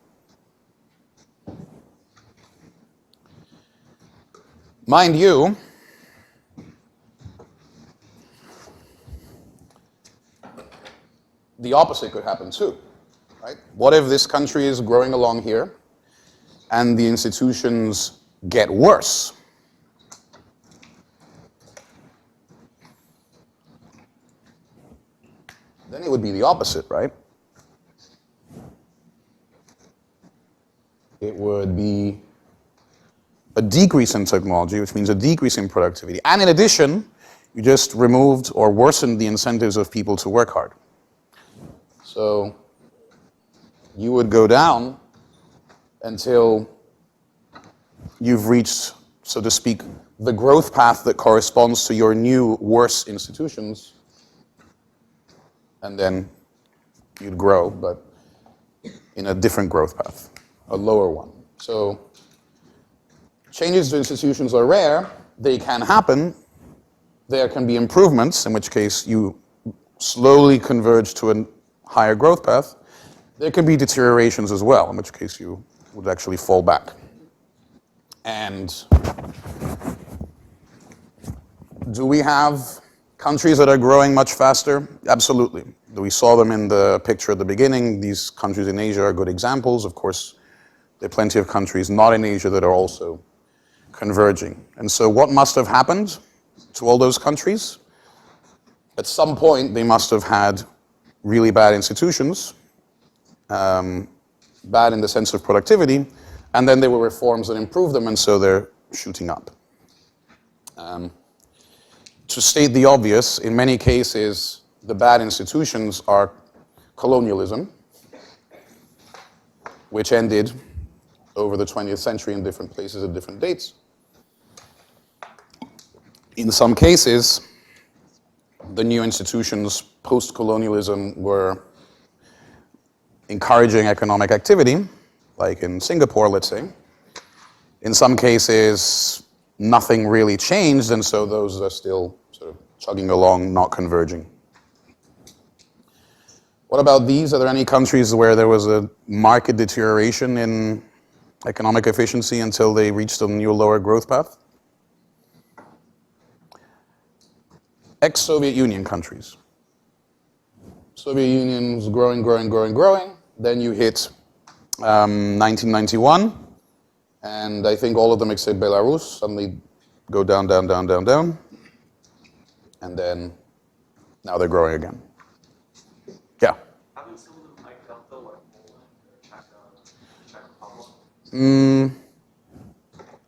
Mind you, the opposite could happen too, right? What if this country is growing along here and the institutions get worse? Then it would be the opposite, right? It would be a decrease in technology, which means a decrease in productivity. And in addition, you just removed or worsened the incentives of people to work hard. So you would go down until you've reached, so to speak, the growth path that corresponds to your new, worse institutions, and then you'd grow, but in a different growth path, a lower one. So changes to institutions are rare. They can happen. There can be improvements, in which case you slowly converge to a higher growth path. There can be deteriorations as well, in which case you would actually fall back. And do we have countries that are growing much faster? Absolutely. We saw them in the picture at the beginning. These countries in Asia are good examples. Of course, there are plenty of countries not in Asia that are also converging. And so what must have happened to all those countries? At some point, they must have had really bad institutions, bad in the sense of productivity, and then there were reforms that improved them, and so they're shooting up. To state the obvious, in many cases, the bad institutions are colonialism, which ended over the 20th century in different places at different dates. In some cases, the new institutions post-colonialism were encouraging economic activity, like in Singapore, let's say. In some cases, nothing really changed, and so those are still sort of chugging along, not converging. What about these? Are there any countries where there was a marked deterioration in economic efficiency until they reached a new lower growth path? Ex-Soviet Union countries. Soviet Union was growing. Then you hit 1991, and I think all of them except Belarus suddenly go down. And then now they're growing again. Yeah? Haven't some of them hiked up though, like Poland or Czech Republic?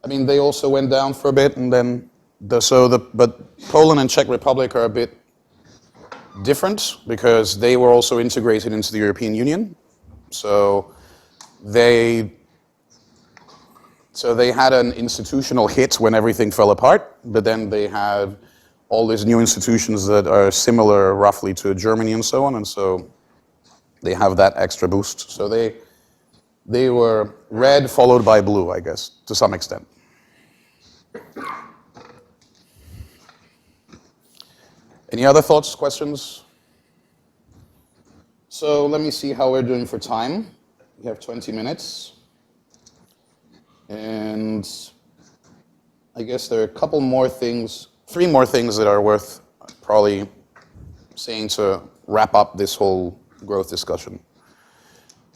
I mean, they also went down for a bit, and then but Poland and Czech Republic are a bit different because they were also integrated into the European Union. So they had an institutional hit when everything fell apart, but then they had all these new institutions that are similar roughly to Germany and so on, and so they have that extra boost. So they were red followed by blue, I guess, to some extent. Any other thoughts, questions? So let me see how we're doing for time. We have 20 minutes. And I guess there are a couple more things, 3 more things that are worth probably saying to wrap up this whole growth discussion.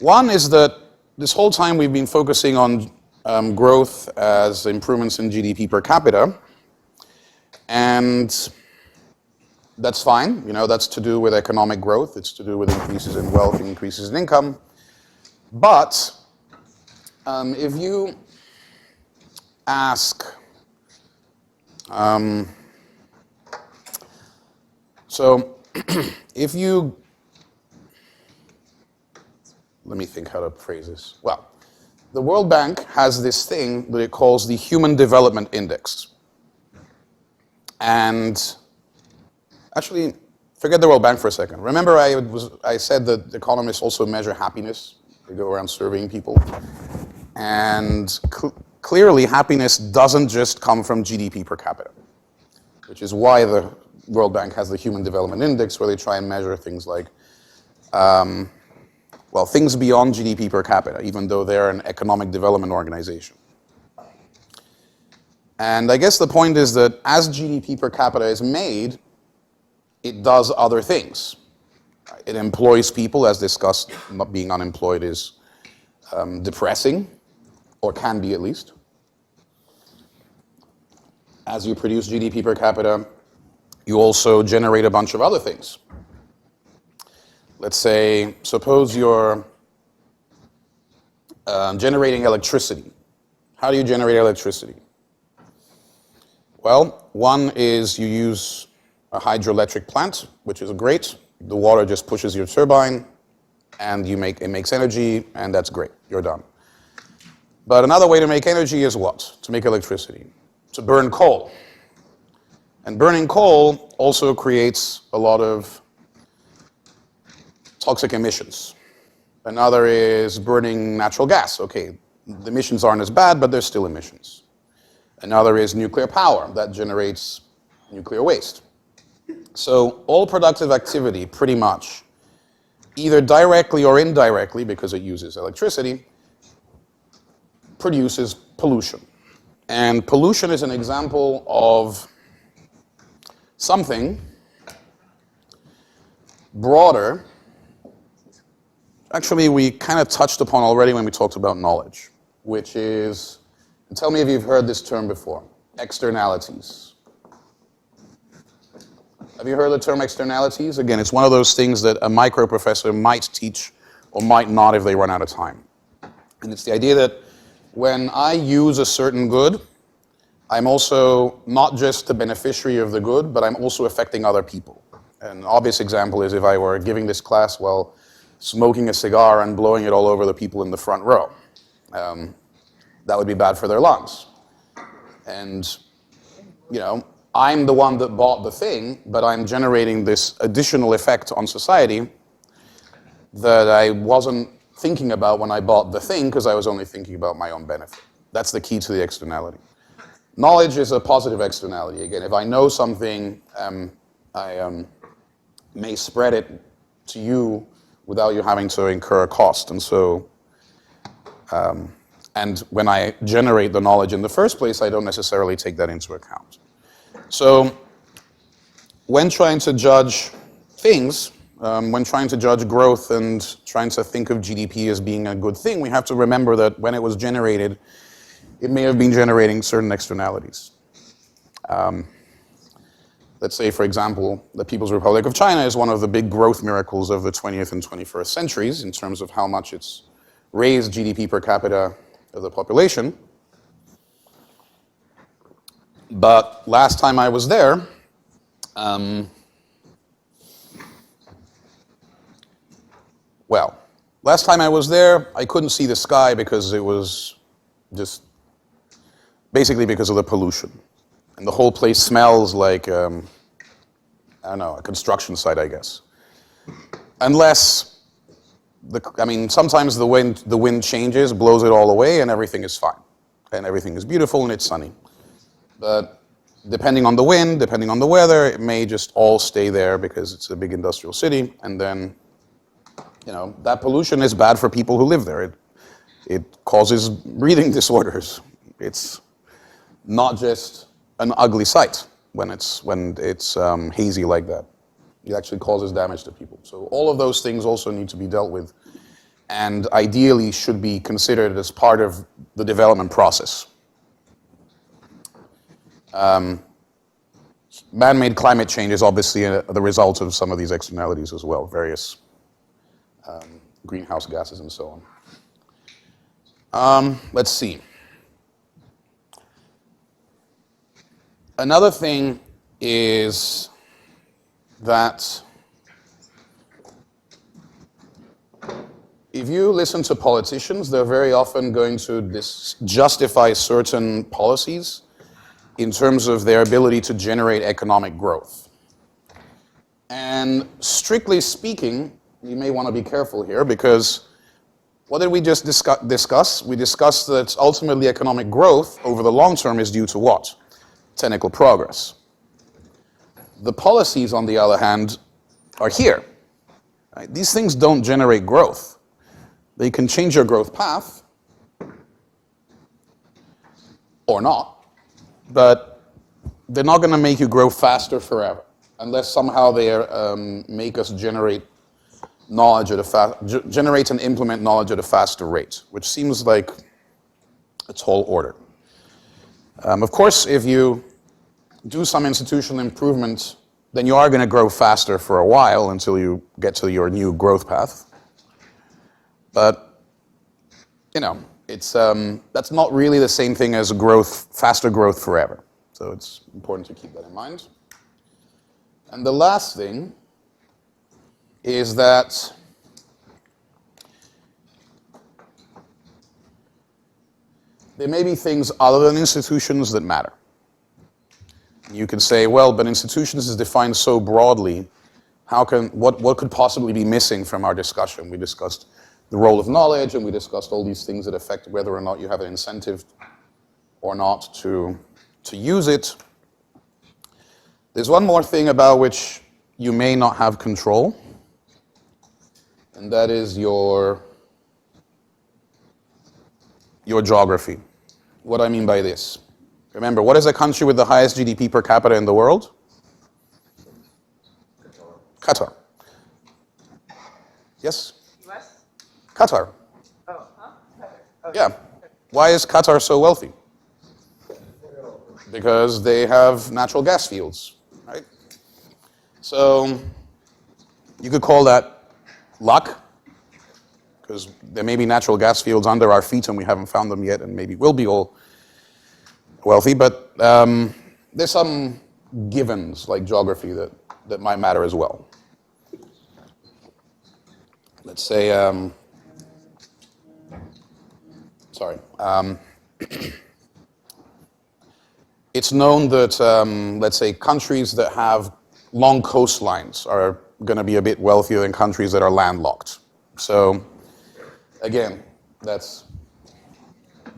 One is that this whole time we've been focusing on growth as improvements in GDP per capita. And that's fine, that's to do with economic growth, it's to do with increases in wealth, increases in income. But if you ask, if you, let me think how to phrase this. Well, the World Bank has this thing that it calls the Human Development Index. And actually, forget the World Bank for a second. Remember I said that economists also measure happiness. They go around surveying people. And clearly, happiness doesn't just come from GDP per capita, which is why the World Bank has the Human Development Index, where they try and measure things like, things beyond GDP per capita, even though they're an economic development organization. And I guess the point is that as GDP per capita is made, it does other things. It employs people, as discussed. Not being unemployed is depressing, or can be at least. As you produce GDP per capita, you also generate a bunch of other things. Let's say, suppose you're generating electricity. How do you generate electricity? Well, one is you use a hydroelectric plant, which is great. The water just pushes your turbine, and it makes energy, and that's great. You're done. But another way to make energy is what? To make electricity. To burn coal. And burning coal also creates a lot of toxic emissions. Another is burning natural gas. Okay, the emissions aren't as bad, but there's still emissions. Another is nuclear power. That generates nuclear waste. So all productive activity, pretty much, either directly or indirectly, because it uses electricity, produces pollution. And pollution is an example of something broader. Actually, we kind of touched upon already when we talked about knowledge, which is, and tell me if you've heard this term before, externalities. Have you heard the term externalities? Again, it's one of those things that a micro professor might teach or might not if they run out of time. And it's the idea that when I use a certain good, I'm also not just the beneficiary of the good, but I'm also affecting other people. An obvious example is if I were giving this class while smoking a cigar and blowing it all over the people in the front row. That would be bad for their lungs. And, I'm the one that bought the thing, but I'm generating this additional effect on society that I wasn't thinking about when I bought the thing, because I was only thinking about my own benefit. That's the key to the externality. Knowledge is a positive externality. Again, if I know something, I may spread it to you without you having to incur a cost. And so, and when I generate the knowledge in the first place, I don't necessarily take that into account. So when trying to judge things, when trying to judge growth and trying to think of GDP as being a good thing, we have to remember that when it was generated, it may have been generating certain externalities. Let's say, for example, the People's Republic of China is one of the big growth miracles of the 20th and 21st centuries in terms of how much it's raised GDP per capita of the population. But last time I was there, last time I was there, I couldn't see the sky because it was just basically because of the pollution. And the whole place smells like, I don't know, a construction site, I guess. Unless, sometimes the wind changes, blows it all away, and everything is fine. And everything is beautiful and it's sunny. But depending on the wind, depending on the weather, it may just all stay there because it's a big industrial city, and then that pollution is bad for people who live there. It causes breathing disorders. It's not just an ugly sight when it's hazy like that. It actually causes damage to people. So all of those things also need to be dealt with, and ideally should be considered as part of the development process. Man-made climate change is obviously the result of some of these externalities as well, various greenhouse gases and so on. Let's see. Another thing is that if you listen to politicians, they're very often going to justify certain policies in terms of their ability to generate economic growth. And strictly speaking, you may want to be careful here, because what did we just discuss? We discussed that ultimately economic growth over the long term is due to what? Technical progress. The policies, on the other hand, are here. Right? These things don't generate growth. They can change your growth path, or not, but they're not going to make you grow faster forever, unless somehow they make us generate knowledge generate and implement knowledge at a faster rate, which seems like a tall order. Of course, if you do some institutional improvement, then you are going to grow faster for a while until you get to your new growth path. But, it's that's not really the same thing as faster growth forever. So it's important to keep that in mind. And the last thing is that there may be things other than institutions that matter. You can say, well, but institutions is defined so broadly, what could possibly be missing from our discussion? We discussed the role of knowledge, and we discussed all these things that affect whether or not you have an incentive or not to use it. There's one more thing about which you may not have control, and that is your geography. What do I mean by this? Remember, what is the country with the highest GDP per capita in the world? Qatar. Yes? US? Qatar. Oh, huh? Oh, Yeah. Why is Qatar so wealthy? Because they have natural gas fields, right? So you could call that luck, because there may be natural gas fields under our feet and we haven't found them yet, and maybe we'll be all wealthy, but there's some givens like geography that might matter as well. Let's say, it's known that, let's say, countries that have long coastlines are going to be a bit wealthier than countries that are landlocked. So, again, that's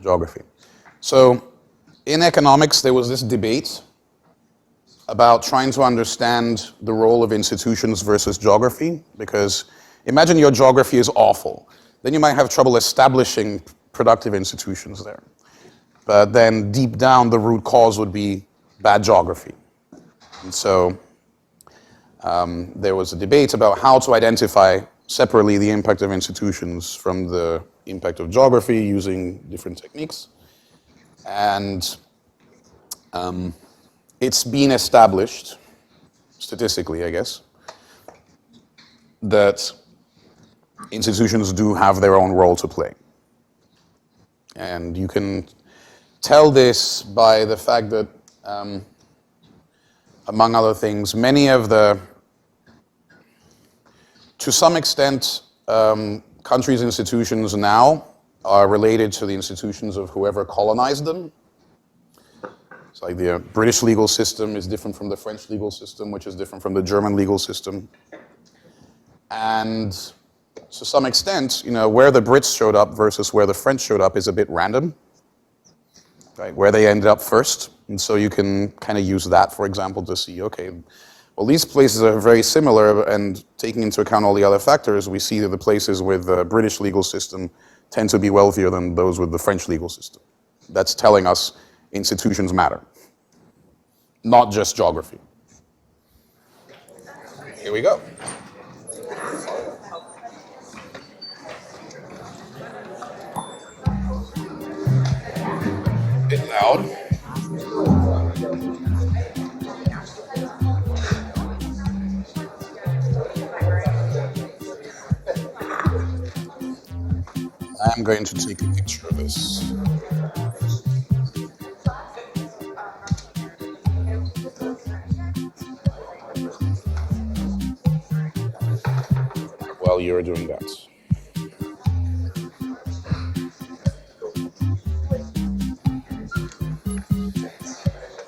geography. So, in economics, there was this debate about trying to understand the role of institutions versus geography, because imagine your geography is awful. Then you might have trouble establishing productive institutions there. But then deep down, the root cause would be bad geography. And so there was a debate about how to identify separately the impact of institutions from the impact of geography using different techniques. And it's been established, statistically, I guess, that institutions do have their own role to play. And you can tell this by the fact that, among other things, many of to some extent, countries' institutions now are related to the institutions of whoever colonized them. It's like the British legal system is different from the French legal system, which is different from the German legal system. And to some extent, where the Brits showed up versus where the French showed up is a bit random, right? Where they ended up first. And so you can kind of use that, for example, to see, okay, Well, these places are very similar, and taking into account all the other factors, we see that the places with the British legal system tend to be wealthier than those with the French legal system. That's telling us institutions matter, not just geography. Here we go. A bit loud. I'm going to take a picture of this. While you're doing that.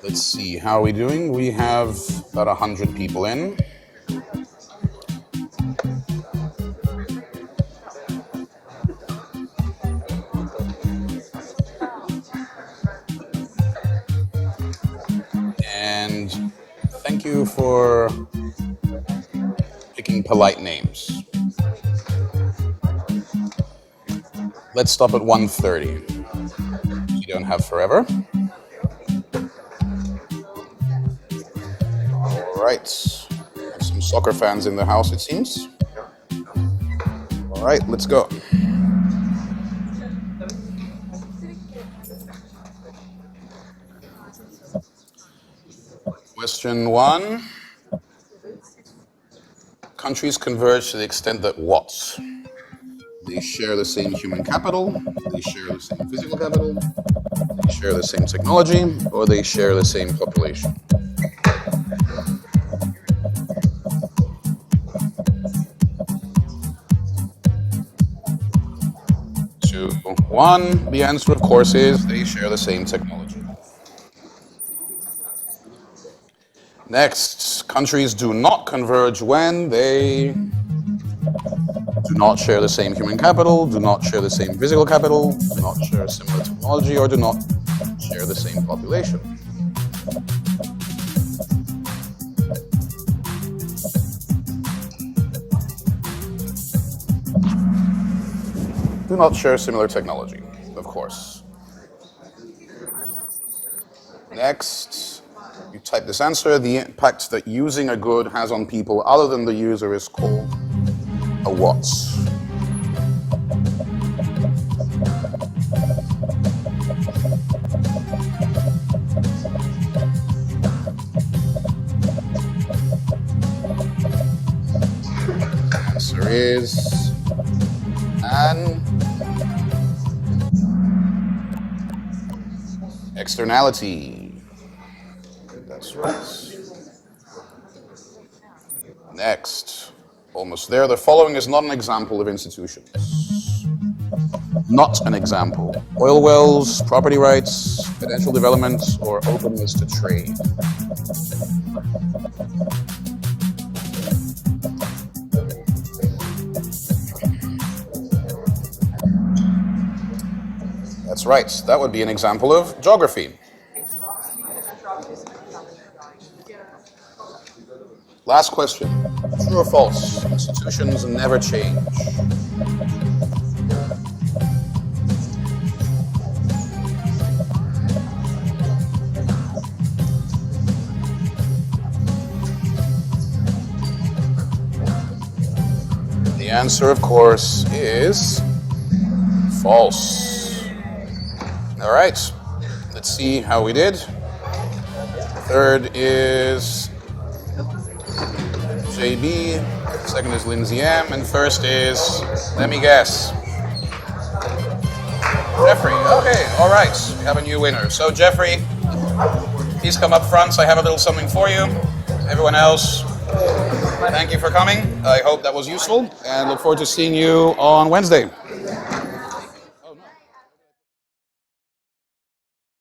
Let's see, how are we doing? We have about 100 people in. And thank you for picking polite names. Let's stop at 1:30. You don't have forever. All right. Have some soccer fans in the house, it seems. All right, let's go. Question 1. Countries converge to the extent that what? They share the same human capital, they share the same physical capital, they share the same technology, or they share the same population. Two, one, the answer of course is they share the same technology. Next, countries do not converge when they do not share the same human capital, do not share the same physical capital, do not share similar technology, or do not share the same population. Do not share similar technology, of course. Next, you type this answer. The impact that using a good has on people other than the user is called a what? Answer is an externality. That's right. Next. Almost there. The following is not an example of institutions. Not an example. Oil wells, property rights, financial development, or openness to trade. That's right. That would be an example of geography. Last question. True or false? Institutions never change. The answer, of course, is false. All right. Let's see how we did. Third is JB, second is Lindsay M, and first is, let me guess, Jeffrey. Okay, all right, we have a new winner. So Jeffrey, please come up front. I have a little something for you. Everyone else, thank you for coming. I hope that was useful, and look forward to seeing you on Wednesday.